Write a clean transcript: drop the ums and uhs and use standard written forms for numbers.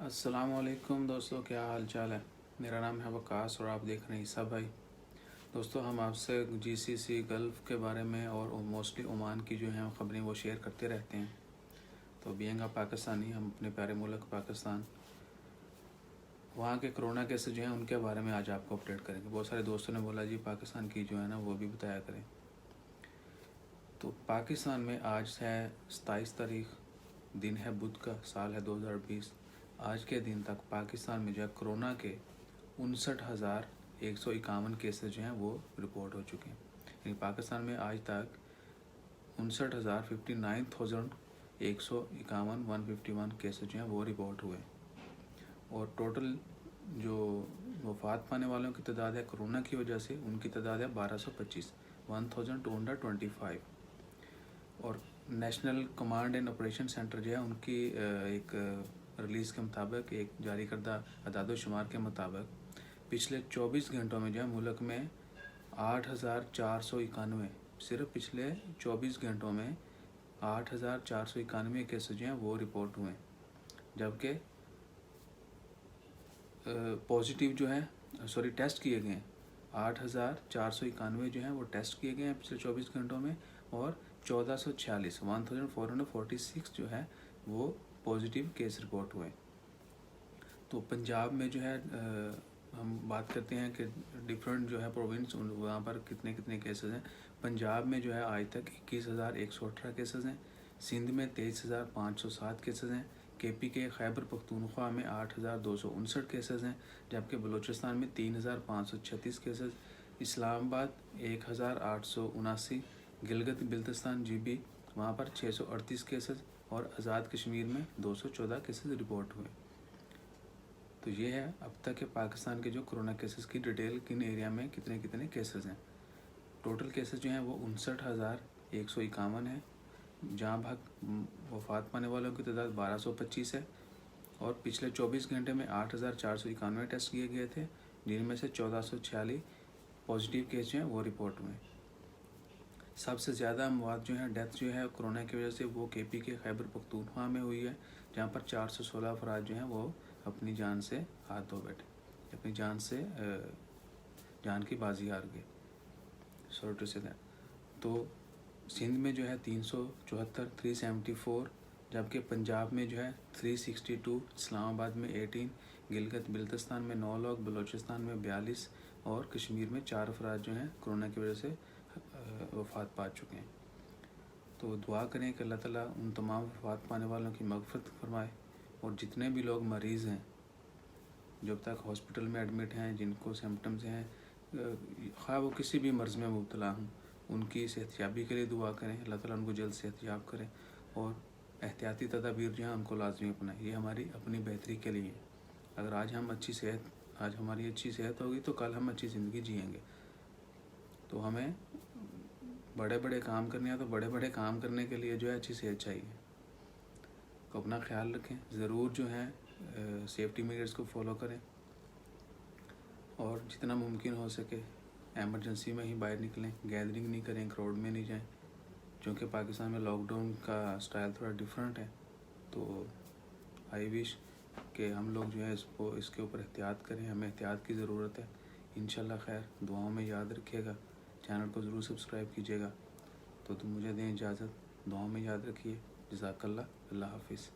السلام علیکم دوستوں، کیا حال چال ہے؟ میرا نام ہے وقاص اور آپ دیکھ رہے ہیں عیسیٰ بھائی۔ دوستوں، ہم آپ سے جی سی سی گلف کے بارے میں اور موسٹلی عمان کی جو ہیں خبریں وہ شیئر کرتے رہتے ہیں۔ تو بینگ پاکستانی، ہم اپنے پیارے ملک پاکستان، وہاں کے کرونا کیسز جو ہیں ان کے بارے میں آج آپ کو اپڈیٹ کریں گے۔ بہت سارے دوستوں نے بولا جی پاکستان کی جو ہے نا وہ بھی بتایا کریں۔ تو پاکستان میں آج ہے 27 تاریخ، دن ہے بدھ کا، سال ہے 2020۔ آج کے دن تک پاکستان میں جو ہے کرونا کے 59,151 کیسز جو ہیں وہ رپورٹ ہو چکے ہیں۔ یعنی پاکستان میں آج تک 151 کیسز جو ہیں وہ رپورٹ ہوئے، اور ٹوٹل جو وفات پانے والوں کی تعداد ہے کرونا کی وجہ سے، ان کی تعداد ہے 1225 اور national command and operation centre جو ہے ان کی ایک ریلیز کے مطابق، ایک جاری کردہ اعداد و شمار کے مطابق، پچھلے 24 گھنٹوں میں جو ہے ملک میں 8,491، صرف پچھلے 24 گھنٹوں میں 8,491 کیسز جو ہیں وہ رپورٹ ہوئے، جبکہ پازیٹیو جو ہے ٹیسٹ کیے گئے ہیں 8,491 جو ہیں وہ ٹیسٹ کیے گئے ہیں پچھلے 24 گھنٹوں میں، اور 1446 جو ہے وہ پازیٹیو کیس رپورٹ ہوئے۔ تو پنجاب میں جو ہے ہم بات کرتے ہیں کہ ڈفرینٹ جو ہے پروونس، وہاں پر کتنے کیسز ہیں۔ پنجاب میں جو ہے آج تک 21,118 کیسز ہیں، سندھ میں 23,507 کیسز ہیں، کے پی کے خیبر پختونخوا میں 8,259 کیسز ہیں، جبکہ بلوچستان میں 3,536 کیسز، اسلام آباد 1,879، گلگت بلتستان جی بی وہاں پر 638 کیسز، اور آزاد کشمیر میں 214 کیسز رپورٹ ہوئے۔ تو یہ ہے اب تک کے پاکستان کے جو کرونا کیسز کی ڈیٹیل، کن ایریا میں کتنے کیسز ہیں۔ ٹوٹل کیسز جو ہیں وہ 59,151 ہیں، جہاں بھگ وفات پانے والوں کی تعداد 1,225 ہے، اور پچھلے 24 گھنٹے میں 8,491 ٹیسٹ کیے گئے تھے، جن میں سے 1,446 پازیٹیو کیس جو ہیں وہ رپورٹ ہوئے۔ سب سے زیادہ اموات جو ہیں، ڈیتھ جو ہے کرونا کی وجہ سے، وہ کے پی کے خیبر پختونخوا میں ہوئی ہے، جہاں پر 416 افراد جو ہیں وہ اپنی جان سے ہاتھ دھو بیٹھے، اپنی جان کی بازی ہار گئے۔ سورٹ سے تو سندھ میں جو ہے 374، جبکہ پنجاب میں جو ہے 362، اسلام آباد میں 18، گلگت بلتستان میں 9 لوگ، بلوچستان میں 42، اور کشمیر میں 4 افراد جو ہیں کرونا کی وجہ سے وفات پا چکے ہیں۔ تو دعا کریں کہ اللہ تعالیٰ ان تمام وفات پانے والوں کی مغفرت فرمائے، اور جتنے بھی لوگ مریض ہیں، جو اب تک ہاسپٹل میں ایڈمٹ ہیں، جن کو سمپٹمز ہیں، خواہ وہ کسی بھی مرض میں مبتلا ہوں، ان کی صحت یابی کے لیے دعا کریں، اللہ تعالیٰ ان کو جلد صحت یاب کریں، اور احتیاطی تدابیر جو ہیں ان کو لازمی اپنائیں۔ یہ ہماری اپنی بہتری کے لیے ہے۔ اگر آج ہماری اچھی صحت ہوگی تو کل ہم اچھی زندگی جئیں گے۔ تو ہمیں بڑے کام کرنے ہیں، تو بڑے کام کرنے کے لیے جو ہے اچھی صحت چاہیے۔ تو اپنا خیال رکھیں، ضرور جو ہے سیفٹی میجرز کو فالو کریں، اور جتنا ممکن ہو سکے ایمرجنسی میں ہی باہر نکلیں، گیدرنگ نہیں کریں، کراؤڈ میں نہیں جائیں، چونکہ پاکستان میں لاک ڈاؤن کا سٹائل تھوڑا ڈیفرنٹ ہے۔ تو آئی وش کہ ہم لوگ جو ہے اس کے اوپر احتیاط کریں، ہمیں احتیاط کی ضرورت ہے۔ انشاءاللہ خیر، دعاؤں میں یاد رکھیے گا، چینل کو ضرور سبسکرائب کیجیے گا۔ تو تم مجھے دیں اجازت، دعاؤں میں یاد رکھیے۔ جزاک اللہ، اللہ حافظ۔